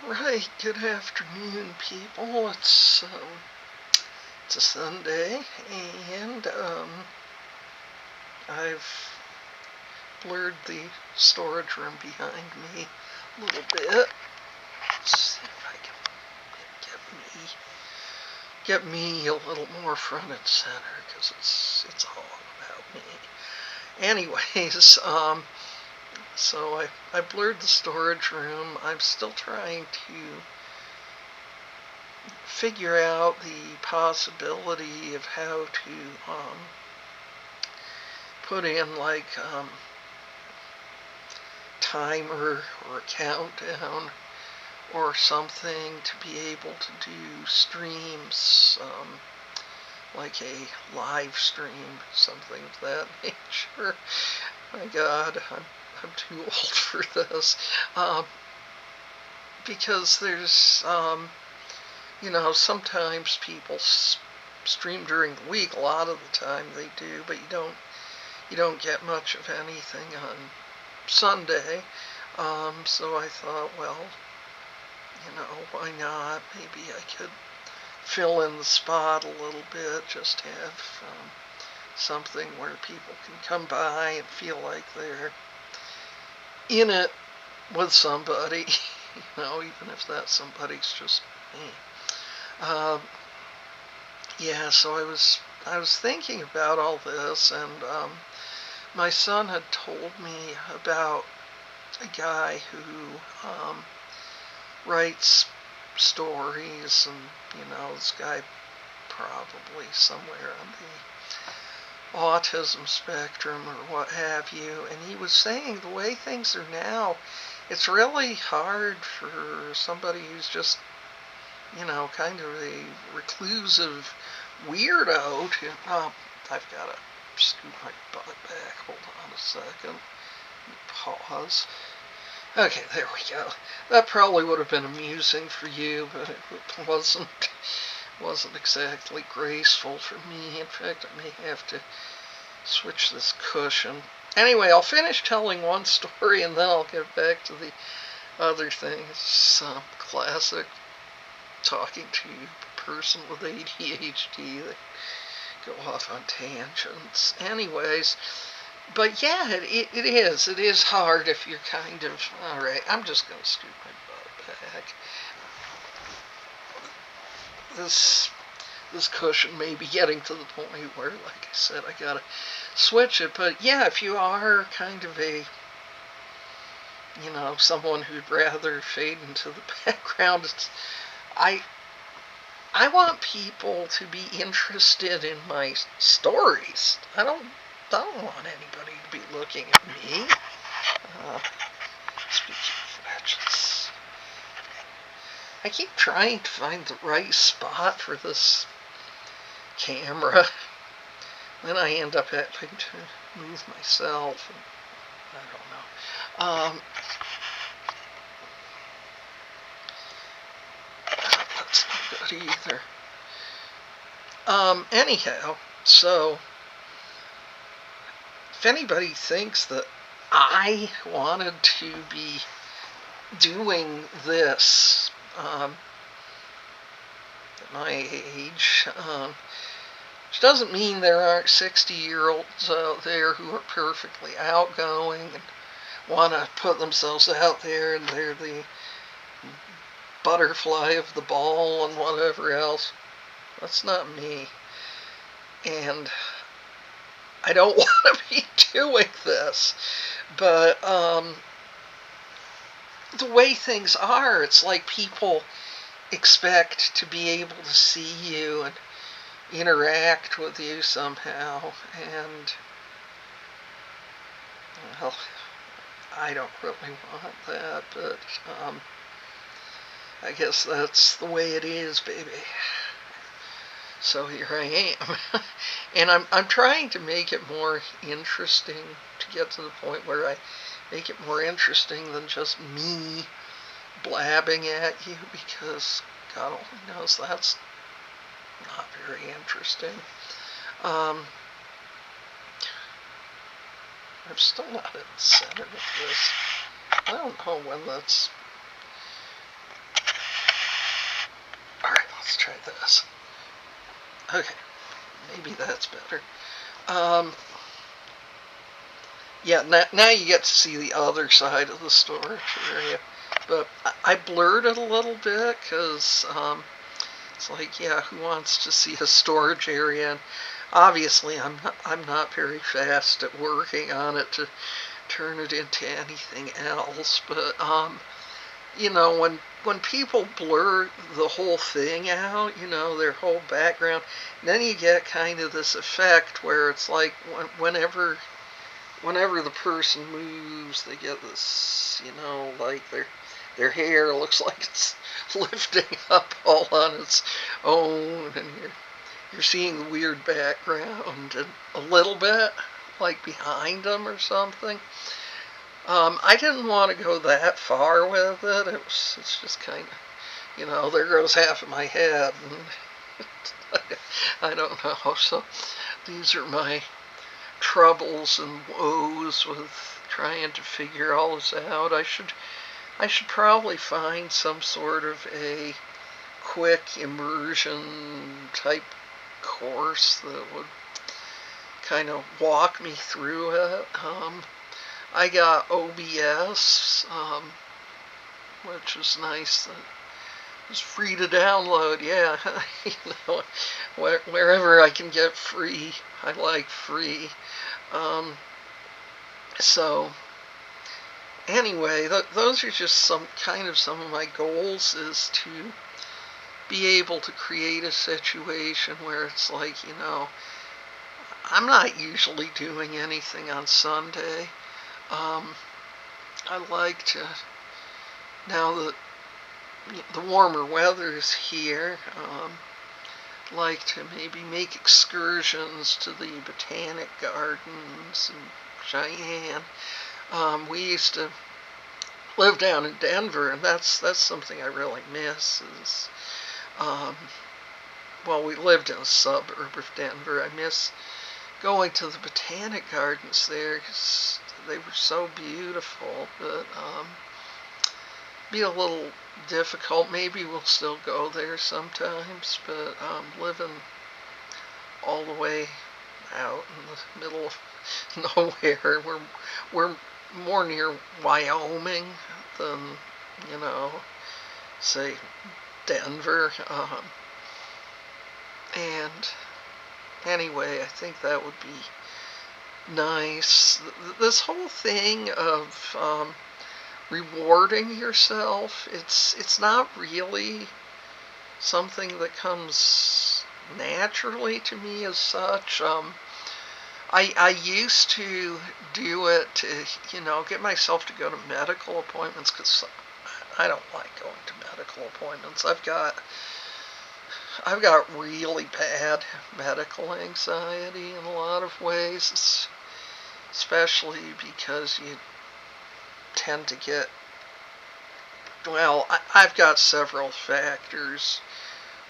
Alright, good afternoon, people. It's a Sunday, and I've blurred the storage room behind me a little bit. Let's see if I can get me a little more front and center, because it's all about me. Anyways, so I blurred the storage room. I'm still trying to figure out the possibility of how to put in like timer or a countdown or something to be able to do streams, like a live stream, something of that nature. My God, I'm too old for this, because there's sometimes people stream during the week. A lot of the time they do, but you don't get much of anything on Sunday. So I thought, well, why not? Maybe I could fill in the spot a little bit, just have something where people can come by and feel like they're in it with somebody, even if that somebody's just me. Yeah, so I was thinking about all this, and my son had told me about a guy who writes stories, and this guy probably somewhere on the autism spectrum or what have you, and he was saying the way things are now, it's really hard for somebody who's just kind of a reclusive weirdo to, I've got to scoot my butt back, hold on a second, pause. Okay, there we go. That probably would have been amusing for you, but it wasn't exactly graceful for me. In fact, I may have to switch this cushion. Anyway, I'll finish telling one story and then I'll get back to the other thing. It's classic talking to a person with ADHD. They go off on tangents. Anyways, but yeah, it is hard if you're kind of, alright, I'm just going to scoot my butt back. This cushion may be getting to the point where, like I said, I gotta switch it. But yeah, if you are kind of a, someone who'd rather fade into the background, I want people to be interested in my stories. I don't want anybody to be looking at me. Speaking of which, I keep trying to find the right spot for this camera. Then I end up having to move myself. I don't know. That's not good either. Anyhow, so if anybody thinks that I wanted to be doing this at my age, which doesn't mean there aren't 60-year-olds out there who are perfectly outgoing and want to put themselves out there, and they're the butterfly of the ball and whatever else. That's not me. And I don't want to be doing this. But the way things are, it's like people expect to be able to see you and interact with you somehow, and well, I don't really want that, but I guess that's the way it is, baby. So here I am. And I'm trying to make it more interesting, to get to the point where I make it more interesting than just me blabbing at you, because God only knows that's not very interesting. I'm still not in the center of this. I don't know when that's let's try this. Okay, maybe that's better. Um, yeah, now you get to see the other side of the storage area. But I blurred it a little bit because it's like, yeah, who wants to see a storage area? And obviously, I'm not very fast at working on it to turn it into anything else. But when people blur the whole thing out, their whole background, then you get kind of this effect where it's like whenever the person moves, they get this, like their hair looks like it's lifting up all on its own, and you're seeing the weird background and a little bit like behind them or something. I didn't want to go that far with it. It's just kind of, there goes half of my head, and I don't know. So these are my troubles and woes with trying to figure all this out. I should probably find some sort of a quick immersion type course that would kind of walk me through it. I got OBS, which is nice. It's free to download. Yeah, wherever I can get free, I like free. So anyway, those are just some of my goals, is to be able to create a situation where it's like, I'm not usually doing anything on Sunday. I like to, now that the warmer weather is here, like to maybe make excursions to the Botanic Gardens in Cheyenne. We used to live down in Denver, and that's something I really miss. Is we lived in a suburb of Denver. I miss going to the Botanic Gardens there because they were so beautiful. But be a little difficult. Maybe we'll still go there sometimes, but living all the way out in the middle of nowhere, we're more near Wyoming than, say, Denver. And anyway, I think that would be nice. This whole thing of rewarding yourself, it's not really something that comes naturally to me as such. I used to do it to, get myself to go to medical appointments, because I don't like going to medical appointments. I've got really bad medical anxiety in a lot of ways, especially because you tend to get, I've got several factors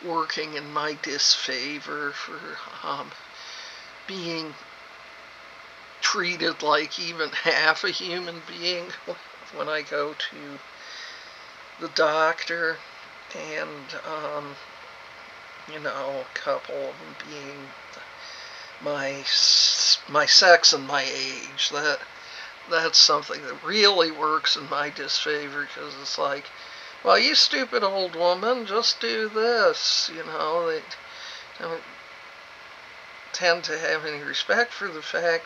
working in my disfavor for being treated like even half a human being when I go to the doctor, and a couple of them being my sex and my age. That's something that really works in my disfavor, because it's like, well, you stupid old woman, just do this. They don't tend to have any respect for the fact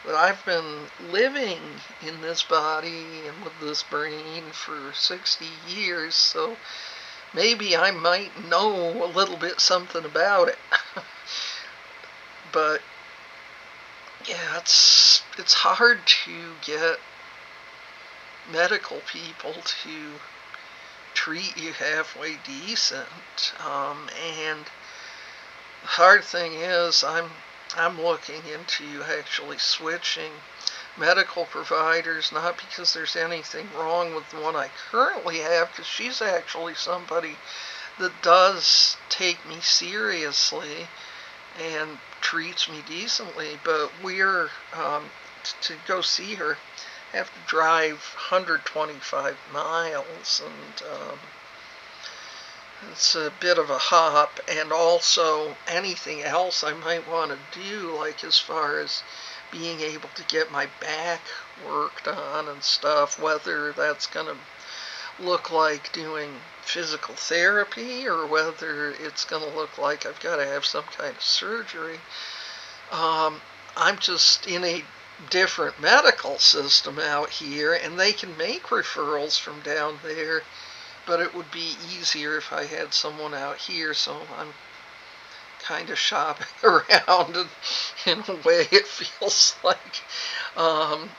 that I've been living in this body and with this brain for 60 years, so maybe I might know a little bit something about it. But yeah, it's hard to get medical people to treat you halfway decent. And the hard thing is, I'm looking into actually switching medical providers, not because there's anything wrong with the one I currently have, because she's actually somebody that does take me seriously and treats me decently, but we're, to go see her, have to drive 125 miles, and it's a bit of a hop, and also anything else I might want to do, like as far as being able to get my back worked on and stuff, whether that's going to look like doing physical therapy or whether it's going to look like I've got to have some kind of surgery. I'm just in a different medical system out here, and they can make referrals from down there, but it would be easier if I had someone out here, so I'm kind of shopping around, and in a way it feels like, um,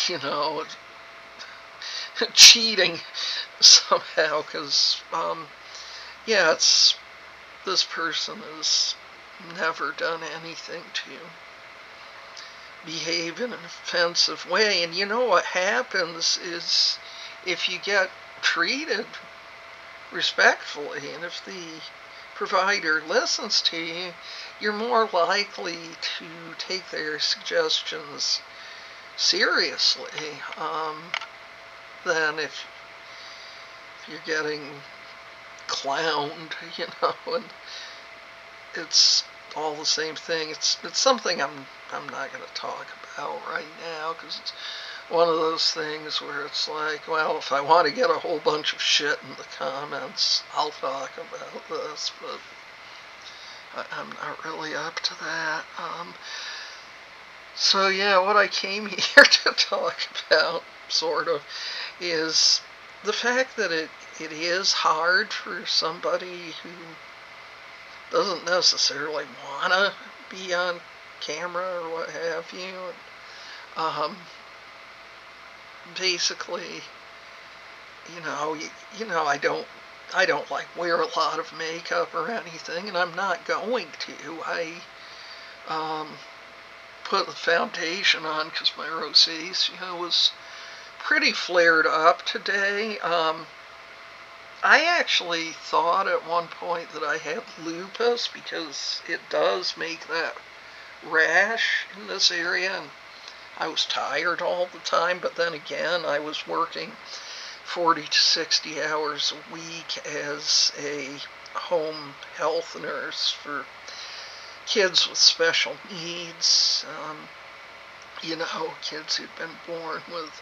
you know, cheating somehow, because, yeah, this person has never done anything to behave in an offensive way. And you know what happens is, if you get treated respectfully and if the provider listens to you, you're more likely to take their suggestions seriously, than if you're getting clowned, and it's all the same thing. It's something I'm not going to talk about right now, because it's one of those things where it's like, well, if I want to get a whole bunch of shit in the comments, I'll talk about this, but I'm not really up to that. So yeah, what I came here to talk about, sort of, is the fact that it is hard for somebody who doesn't necessarily want to be on camera or what have you. And, basically, I don't like wear a lot of makeup or anything, and I'm not going to. I put the foundation on because my rosacea was pretty flared up today. I actually thought at one point that I had lupus, because it does make that rash in this area, and I was tired all the time, but then again, I was working 40 to 60 hours a week as a home health nurse for kids with special needs, kids who'd been born with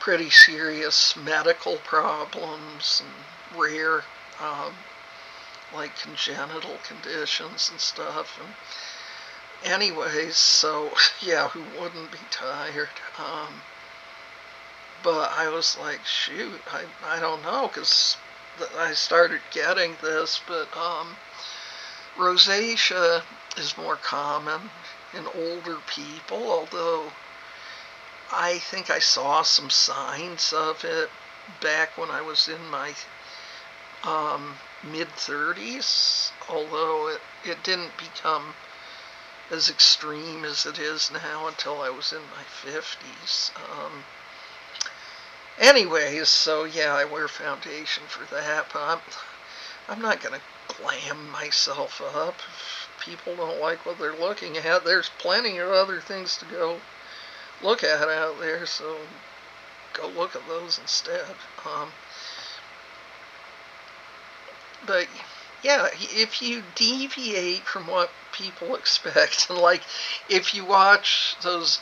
pretty serious medical problems and rare, like congenital conditions and stuff. And anyways, so yeah, who wouldn't be tired? But I was like, shoot, I don't know, because I started getting this, but rosacea is more common in older people, although I think I saw some signs of it back when I was in my mid-30s, although it didn't become as extreme as it is now until I was in my 50s. Anyways, so yeah, I wear foundation for that, but I'm not going to glam myself up. If people don't like what they're looking at, there's plenty of other things to go look at out there, so go look at those instead. But yeah, if you deviate from what people expect, and like if you watch those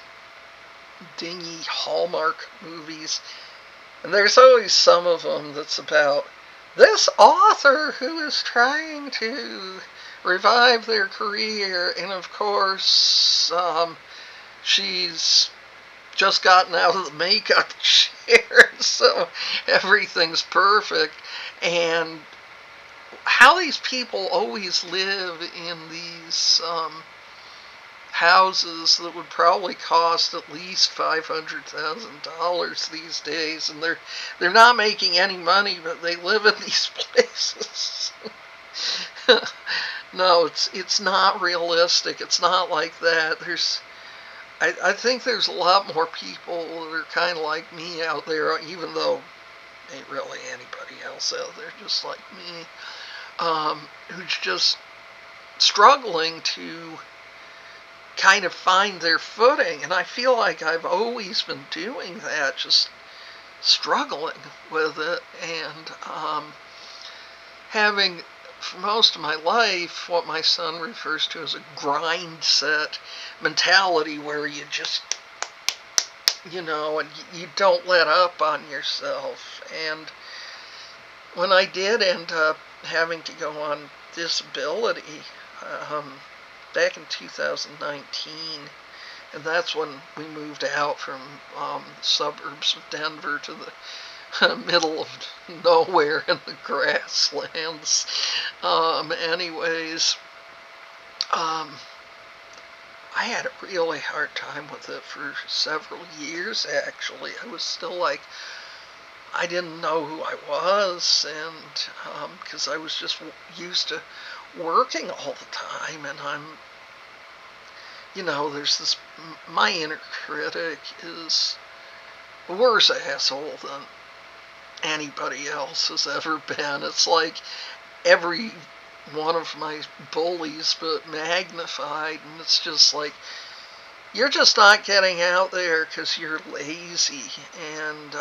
dingy Hallmark movies, and there's always some of them that's about this author who is trying to revive their career, and of course, she's just gotten out of the makeup chair, so everything's perfect. And how these people always live in these houses that would probably cost at least $500,000 these days, and they're not making any money, but they live in these places. No, it's not realistic. It's not like that. I think there's a lot more people that are kind of like me out there, even though ain't really anybody else out there just like me, who's just struggling to kind of find their footing. And I feel like I've always been doing that, just struggling with it. And having, for most of my life, what my son refers to as a grind set mentality, where you just, and you don't let up on yourself. And when I did end up having to go on disability back in 2019, and that's when we moved out from the suburbs of Denver to the middle of nowhere in the grasslands. Anyways, I had a really hard time with it for several years, actually. I was still like, I didn't know who I was, and because I was just used to working all the time, and there's this, my inner critic is a worse asshole than anybody else has ever been. It's like every one of my bullies, but magnified, and it's just like, you're just not getting out there because you're lazy, and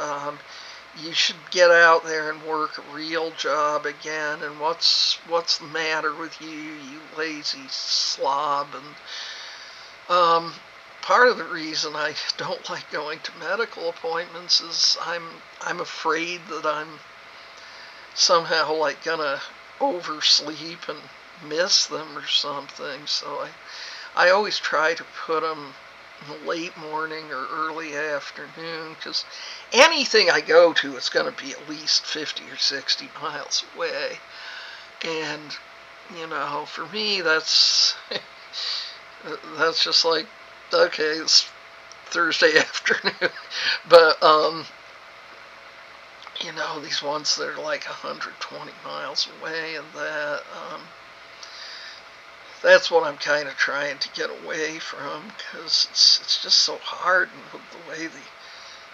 you should get out there and work a real job again, and what's the matter with you, you lazy slob. And part of the reason I don't like going to medical appointments is I'm afraid that I'm somehow like gonna oversleep and miss them or something. So I always try to put them in the late morning or early afternoon, because anything I go to, it's going to be at least 50 or 60 miles away. And, for me, that's just like, okay, it's Thursday afternoon. But, these ones that are like 120 miles away, and that's what I'm kind of trying to get away from, because it's just so hard, and with the way the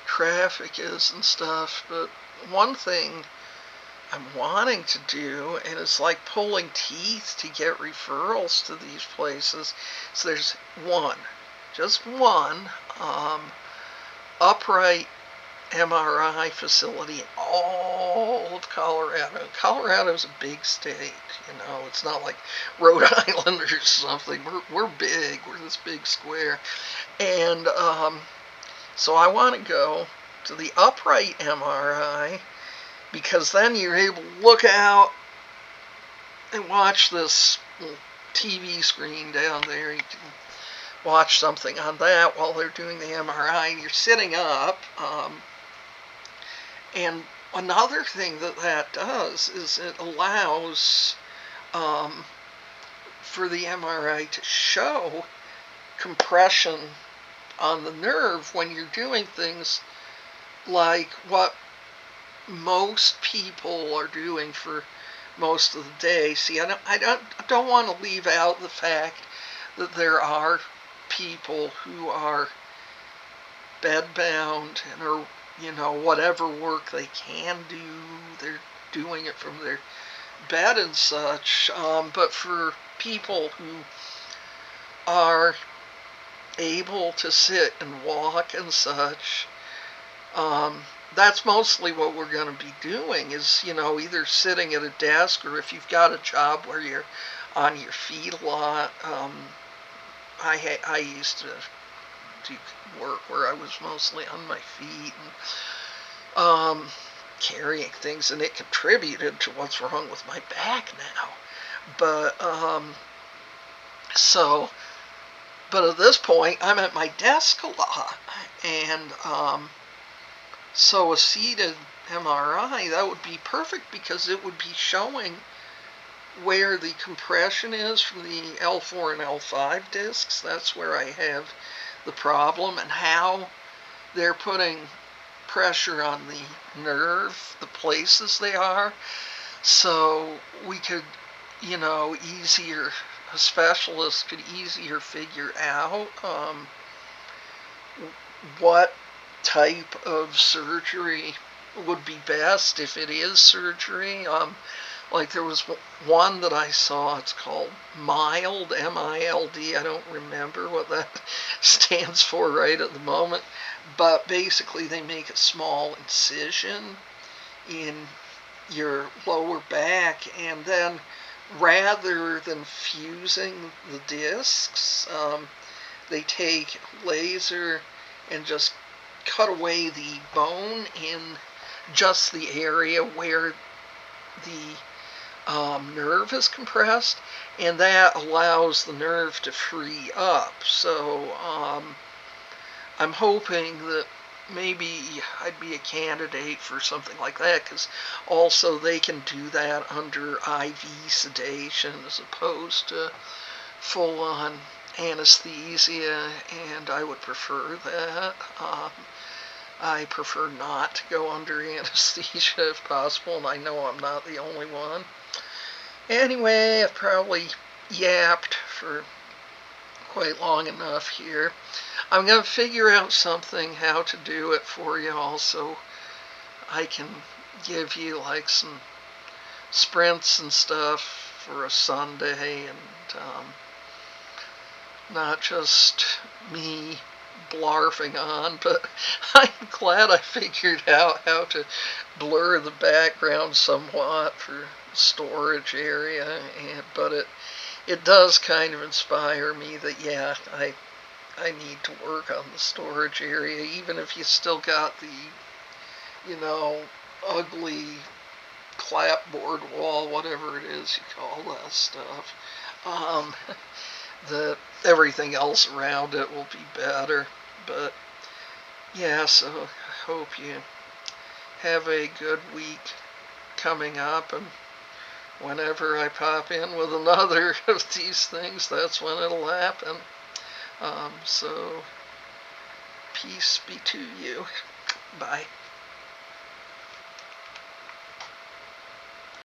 traffic is and stuff. But one thing I'm wanting to do, and it's like pulling teeth to get referrals to these places, so there's just one upright MRI facility in all of Colorado. Colorado's a big state, it's not like Rhode Island or something. We're big. We're this big square. And so I want to go to the upright MRI, because then you're able to look out and watch this little TV screen down there. You can watch something on that while they're doing the MRI, and you're sitting up. And another thing that does is it allows for the MRI to show compression on the nerve when you're doing things like what most people are doing for most of the day. See, I don't want to leave out the fact that there are people who are bedbound and are, whatever work they can do, they're doing it from their bed and such. But for people who are able to sit and walk and such, that's mostly what we're going to be doing, is, either sitting at a desk, or if you've got a job where you're on your feet a lot. I used to do work where I was mostly on my feet and carrying things, and it contributed to what's wrong with my back now. But but at this point, I'm at my desk a lot, and so a seated MRI, that would be perfect, because it would be showing where the compression is from the L4 and L5 discs. That's where I have the problem, and how they're putting pressure on the nerve, the places they are, so we could, a specialist could easier figure out what type of surgery would be best, if it is surgery. Like there was one that I saw, it's called MILD, M-I-L-D. I don't remember what that stands for right at the moment. But basically they make a small incision in your lower back, and then rather than fusing the discs, they take laser and just cut away the bone in just the area where the nerve is compressed, and that allows the nerve to free up. So I'm hoping that maybe I'd be a candidate for something like that, because also they can do that under IV sedation as opposed to full-on anesthesia, and I would prefer that. I prefer not to go under anesthesia if possible, and I know I'm not the only one. Anyway, I've probably yapped for quite long enough here. I'm going to figure out something how to do it for you all, so I can give you like some sprints and stuff for a Sunday, and not just me blarfing on, but I'm glad I figured out how to blur the background somewhat for storage area, but it does kind of inspire me that, yeah, I need to work on the storage area, even if you still got the, ugly clapboard wall, whatever it is you call that stuff. That everything else around it will be better. But yeah, so I hope you have a good week coming up, and whenever I pop in with another of these things, that's when it'll happen. So peace be to you. Bye.